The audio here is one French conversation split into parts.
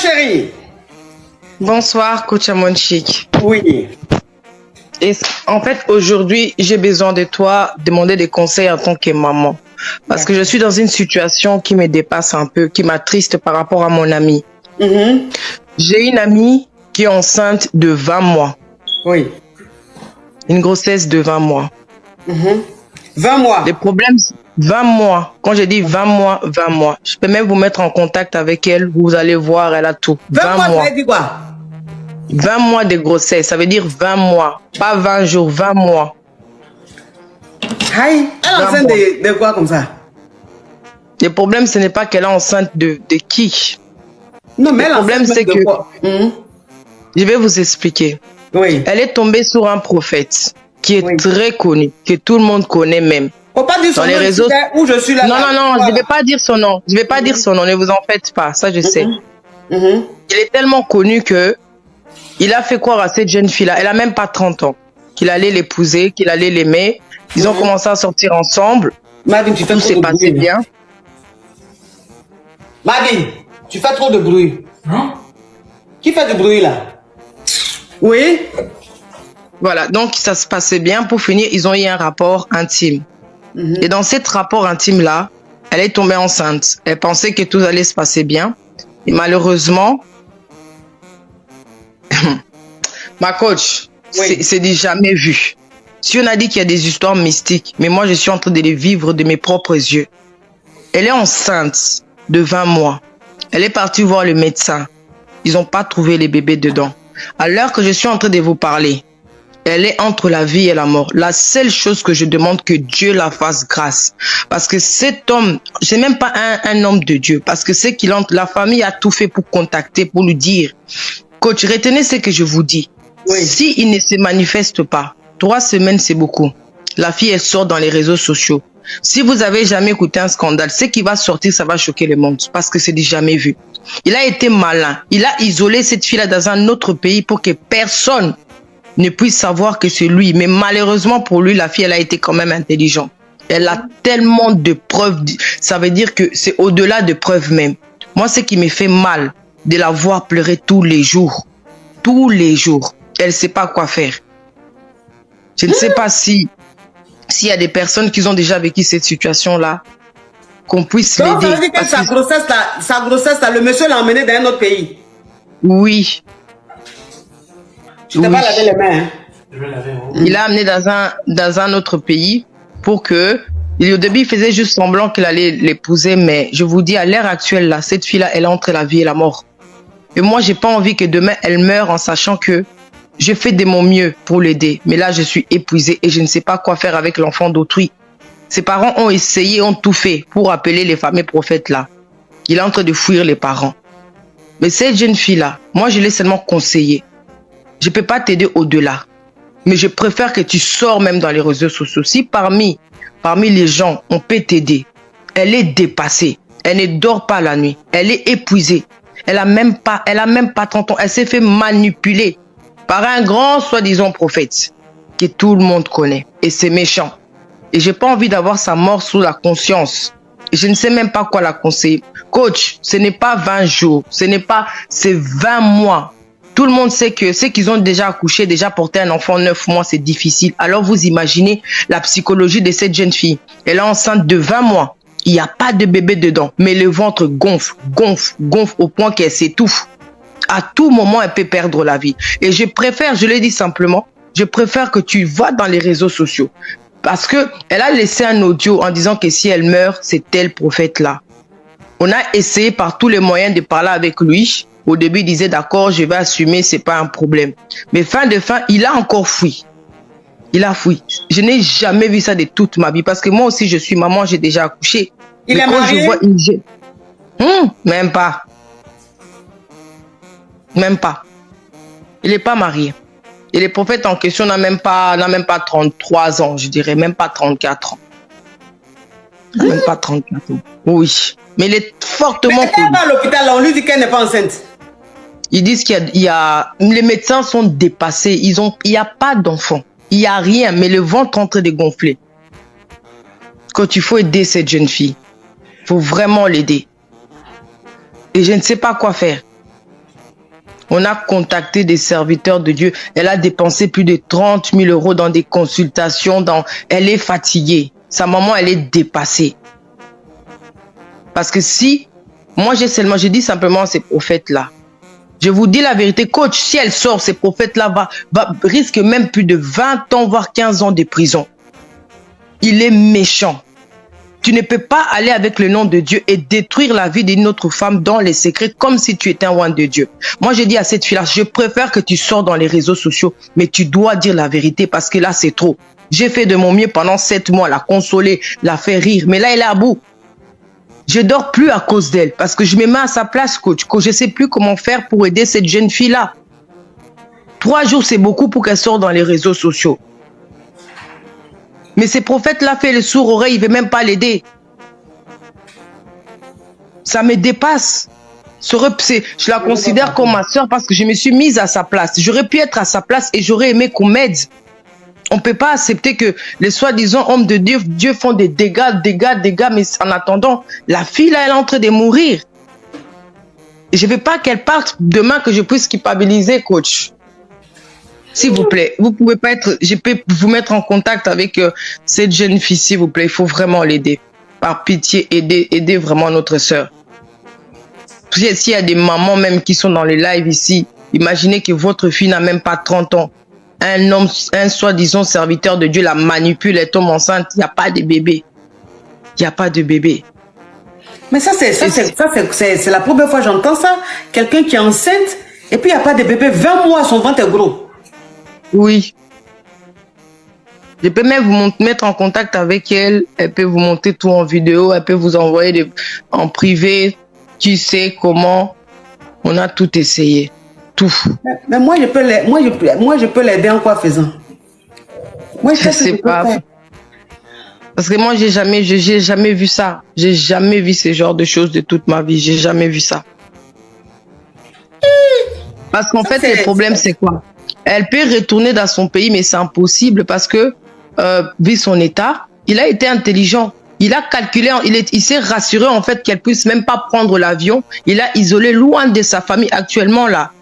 chérie. Bonsoir, coach Amonchik. Oui. Et en fait, aujourd'hui, j'ai besoin de toi, demander des conseils en tant que maman. Parce que je suis dans une situation qui me dépasse un peu, qui m'attriste par rapport à mon amie. J'ai une amie qui est enceinte de 20 mois. Oui. Une grossesse de 20 mois. 20 mois. Les problèmes, 20 mois. Quand je dis 20 mois, 20 mois. Je peux même vous mettre en contact avec elle. Vous allez voir, elle a tout. 20 mois, ça veut dire quoi? 20 mois de grossesse, ça veut dire 20 mois. Pas 20 jours, 20 mois. Aïe, elle est enceinte de quoi comme ça? Le problème, ce n'est pas qu'elle est enceinte de qui. Non, mais le problème, c'est que... Je vais vous expliquer. Oui. Elle est tombée sur un prophète qui est très connu, que tout le monde connaît même. Faut pas dire son nom, les réseaux... où je suis là. Non, je ne vais pas dire son nom. Je ne vais pas dire son nom, ne vous en faites pas, ça je sais. Il est tellement connu que il a fait croire à cette jeune fille-là, elle a même pas 30 ans, qu'il allait l'épouser, qu'il allait l'aimer. Ils ont commencé à sortir ensemble. Madine, tu fais tout s'est passé bien. Madine, tu fais trop de bruit. Hein? Qui fait du bruit là? Oui. Voilà, donc ça se passait bien. Pour finir, ils ont eu un rapport intime. Et dans cet rapport intime-là, elle est tombée enceinte. Elle pensait que tout allait se passer bien. Et malheureusement, ma coach, c'est du jamais vu. Si on a dit qu'il y a des histoires mystiques, mais moi je suis en train de les vivre de mes propres yeux. Elle est enceinte de 20 mois. Elle est partie voir le médecin. Ils n'ont pas trouvé les bébés dedans. À l'heure que je suis en train de vous parler, elle est entre la vie et la mort. La seule chose que je demande, que Dieu la fasse grâce. Parce que cet homme, c'est même pas un homme de Dieu. Parce que c'est qu'il la famille a tout fait pour contacter, pour lui dire. Coach, retenez ce que je vous dis. S'il ne se manifeste pas, 3 semaines, c'est beaucoup. La fille, elle sort dans les réseaux sociaux. Si vous avez jamais écouté un scandale, ce qui va sortir, ça va choquer le monde. Parce que c'est du jamais vu. Il a été malin. Il a isolé cette fille-là dans un autre pays pour que personne ne puisse savoir que c'est lui. Mais malheureusement pour lui, la fille, elle a été quand même intelligente. Elle a tellement de preuves. Ça veut dire que c'est au-delà de preuves même. Moi, ce qui me fait mal, de la voir pleurer tous les jours. Tous les jours. Elle ne sait pas quoi faire. Je ne sais pas s'il y a des personnes qui ont déjà vécu cette situation-là, qu'on puisse l'aider. Donc, ça veut dire que sa grossesse, là, le monsieur l'a emmené dans un autre pays. Oui. Tu t'es pas lavé les mains, hein? Il l'a amené dans un autre pays pour que... Au début, il faisait juste semblant qu'il allait l'épouser, mais je vous dis, à l'heure actuelle, là, cette fille-là, elle est entre la vie et la mort. Et moi, j'ai pas envie que demain, elle meure en sachant que je fais de mon mieux pour l'aider. Mais là, je suis épuisée et je ne sais pas quoi faire avec l'enfant d'autrui. Ses parents ont essayé, ont tout fait pour appeler les fameux prophètes là. Il est en train de fuir les parents. Mais cette jeune fille-là, moi, je l'ai seulement conseillé. Je ne peux pas t'aider au-delà. Mais je préfère que tu sors même dans les réseaux sociaux. Si parmi les gens, on peut t'aider. Elle est dépassée. Elle ne dort pas la nuit. Elle est épuisée. Elle a même pas 30 ans. Elle s'est fait manipuler par un grand soi-disant prophète que tout le monde connaît. Et c'est méchant. Et j'ai pas envie d'avoir sa mort sous la conscience. Et je ne sais même pas quoi la conseiller. Coach, ce n'est pas 20 jours. C'est 20 mois. Tout le monde sait que ceux qui ont déjà accouché, déjà porté un enfant 9 mois, c'est difficile. Alors vous imaginez la psychologie de cette jeune fille. Elle est enceinte de 20 mois. Il n'y a pas de bébé dedans. Mais le ventre gonfle au point qu'elle s'étouffe. À tout moment, elle peut perdre la vie. Et je préfère, je l'ai dit simplement, je préfère que tu vas dans les réseaux sociaux. Parce qu'elle a laissé un audio en disant que si elle meurt, c'est tel prophète-là. On a essayé par tous les moyens de parler avec lui. Au début, il disait d'accord, je vais assumer, c'est pas un problème. Mais fin de fin, il a encore fui. Il a fui. Je n'ai jamais vu ça de toute ma vie. Parce que moi aussi, je suis maman, j'ai déjà accouché. Il est marié? Même pas. Même pas. Il n'est pas marié. Et le prophète en question n'a même pas 33 ans, je dirais, même pas 34 ans. Même pas 34 ans. Oui. Mais il est fortement connu. Mais à l'hôpital, on lui dit qu'elle n'est pas enceinte. Ils disent les médecins sont dépassés. Il n'y a pas d'enfant. Il n'y a rien, mais le ventre est en train de gonfler. Quand il faut aider cette jeune fille, il faut vraiment l'aider. Et je ne sais pas quoi faire. On a contacté des serviteurs de Dieu. Elle a dépensé plus de 30 000 euros dans des consultations. Elle est fatiguée. Sa maman, elle est dépassée. Parce que si, moi j'ai dit simplement à ces prophètes-là, je vous dis la vérité, coach, si elle sort, ces prophètes-là risquent même plus de 20 ans, voire 15 ans de prison. Il est méchant. Tu ne peux pas aller avec le nom de Dieu et détruire la vie d'une autre femme dans les secrets comme si tu étais un roi de Dieu. Moi, je dis à cette fille-là, je préfère que tu sors dans les réseaux sociaux, mais tu dois dire la vérité parce que là, c'est trop. J'ai fait de mon mieux pendant 7 mois, la consoler, la faire rire, mais là, elle est à bout. Je dors plus à cause d'elle parce que je me mets à sa place, coach. Je ne sais plus comment faire pour aider cette jeune fille-là. 3 jours, c'est beaucoup pour qu'elle sorte dans les réseaux sociaux. Mais ces prophètes-là fait le sourd-oreille, il ne veut même pas l'aider. Ça me dépasse. Je la considère comme ma soeur parce que je me suis mise à sa place. J'aurais pu être à sa place et j'aurais aimé qu'on m'aide. On ne peut pas accepter que les soi-disant hommes de Dieu font des dégâts, mais en attendant, la fille là, elle est en train de mourir. Et je ne veux pas qu'elle parte demain que je puisse culpabiliser, coach. S'il vous plaît, vous pouvez pas être, je peux vous mettre en contact avec cette jeune fille, s'il vous plaît. Il faut vraiment l'aider. Par pitié, aider vraiment notre soeur. S'il y a des mamans même qui sont dans les lives ici, imaginez que votre fille n'a même pas 30 ans. Un soi-disant serviteur de Dieu la manipule, elle tombe enceinte, il n'y a pas de bébé. Il n'y a pas de bébé. Mais ça, c'est la première fois que j'entends ça. Quelqu'un qui est enceinte, et puis il n'y a pas de bébé. 20 mois, son ventre est gros. Oui. Je peux même vous mettre en contact avec elle. Elle peut vous montrer tout en vidéo. Elle peut vous envoyer en privé. Qui sait comment. On a tout essayé. Tout. Mais moi, je peux l'aider en quoi faisant? Moi, je sais pas. Parce que moi, j'ai jamais vu ça. J'ai jamais vu ce genre de choses de toute ma vie. J'ai jamais vu ça. Parce qu'en fait, le problème, c'est quoi? Elle peut retourner dans son pays, mais c'est impossible parce que, vu son état, il a été intelligent. Il a calculé, il s'est rassuré en fait qu'elle puisse même pas prendre l'avion. Il a isolé loin de sa famille. Actuellement, là,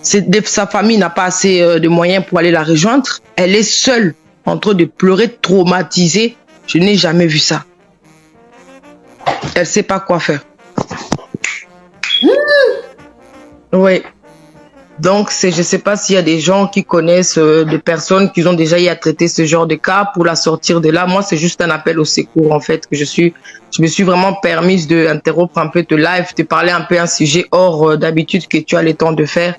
sa famille n'a pas assez de moyens pour aller la rejoindre. Elle est seule, en train de pleurer, traumatisée. Je n'ai jamais vu ça. Elle sait pas quoi faire. Oui. Donc, je ne sais pas s'il y a des gens qui connaissent des personnes qui ont déjà eu à traiter ce genre de cas pour la sortir de là. Moi, c'est juste un appel au secours, en fait, que je me suis vraiment permise d'interrompre un peu de live, de parler un peu un sujet hors d'habitude que tu as le temps de faire.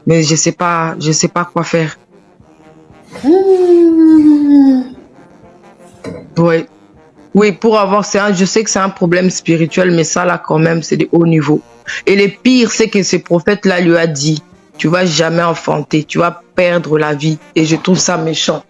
Mais je sais pas quoi faire. Oui. Oui, pour avoir je sais que c'est un problème spirituel, mais ça, là, quand même, c'est de haut niveau. Et le pire, c'est que ce prophète-là lui a dit, tu vas jamais enfanter, tu vas perdre la vie. Et je trouve ça méchant.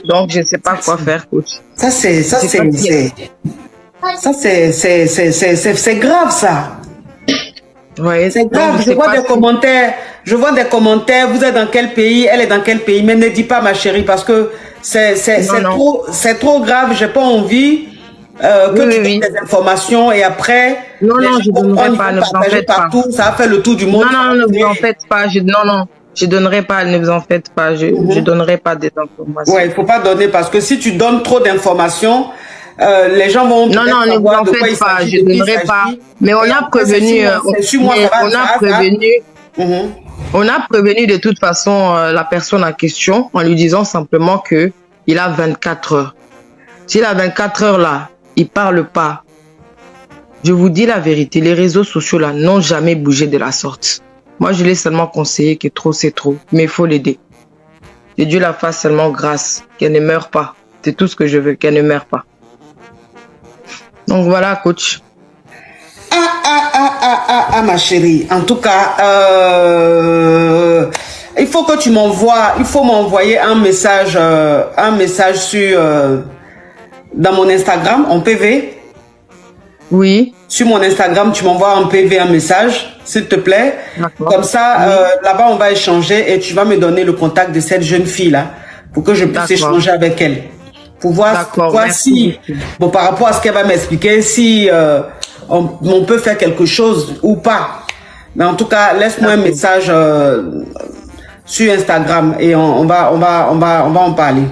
Donc, je ne sais pas quoi faire, coach. Ça, c'est grave, ça. Ouais, c'est grave. Je vois des commentaires, vous êtes dans quel pays, elle est dans quel pays, mais ne dis pas, ma chérie, parce que c'est trop grave, j'ai pas envie que tu donnes des informations et après je ne donnerai pas, ne vous en faites pas. Ça va faire le tour du monde. Non, ne vous en faites pas, je donnerai pas, ne vous en faites pas, je donnerai pas des informations. Ouais, il faut pas donner parce que si tu donnes trop d'informations, les gens vont ne vous en faites pas, je ne donnerai pas. Mais on a prévenu, on a prévenu de toute façon la personne en question en lui disant simplement que il a 24 heures. S'il a 24 heures là, il parle pas. Je vous dis la vérité, les réseaux sociaux là n'ont jamais bougé de la sorte. Moi, je l'ai seulement conseillé que trop c'est trop, mais il faut l'aider. Que Dieu la fasse seulement grâce, qu'elle ne meure pas. C'est tout ce que je veux, qu'elle ne meure pas. Donc voilà, coach. Ma chérie. En tout cas, il faut que tu m'envoies, il faut m'envoyer un message sur dans mon Instagram en PV. Oui. Sur mon Instagram, tu m'envoies en PV un message, s'il te plaît. Comme ça, là-bas, on va échanger et tu vas me donner le contact de cette jeune fille-là pour que je puisse échanger avec elle. Pour voir si, bon, par rapport à ce qu'elle va m'expliquer, si on peut faire quelque chose ou pas. Mais en tout cas, laisse-moi un message sur Instagram et on va en parler.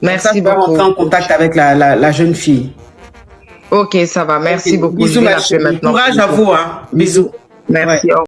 Merci beaucoup. On va rentrer en contact avec la jeune fille. Ok, ça va. Merci beaucoup. Bisous, ma chérie. Courage à vous. Hein. Bisous. Merci.